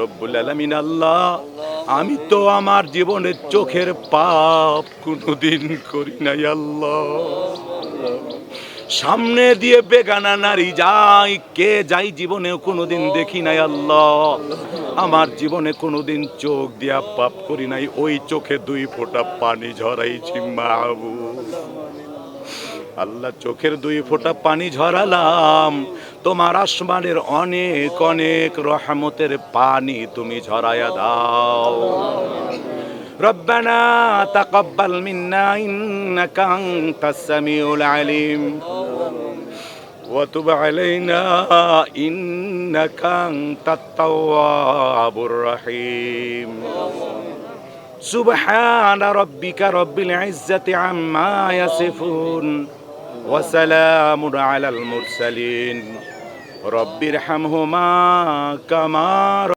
রব্বুল আলামিন আল্লাহ, আমি তো আমার জীবনের চোখের পাপ কোনোদিন করি নাই আল্লাহ। সামনে দিয়ে বেগানা নারী যায়, কে যাই জীবনেও কোনোদিন দেখি নাই আল্লাহ। আমার জীবনে কোনোদিন চোখ দিয়া পাপ করি নাই, ওই চোখে 2 ফোঁটা পানি ঝরাইছি মাহবুব। আল্লাহ, চোখের 2 ফোঁটা পানি ঝরালাম, তোমার আসমানের অনেক অনেক রহমতের পানি তুমি ঝরায়া দাও। রব্বানা তাকাব্বাল মিন্না ইন্নাকা আনতাস সামিউল আলিম ওয়া তুব আলাইনা ইন্নাকা আনতাত তাওয়াবুর রহিম। সুবহানা রাব্বিকা রাব্বিল ইজ্জাতি আম্মা ইয়াসিফুন ওয়া সালামুন আলাল মুরসালিন। রব্বিরহামহুমা কামা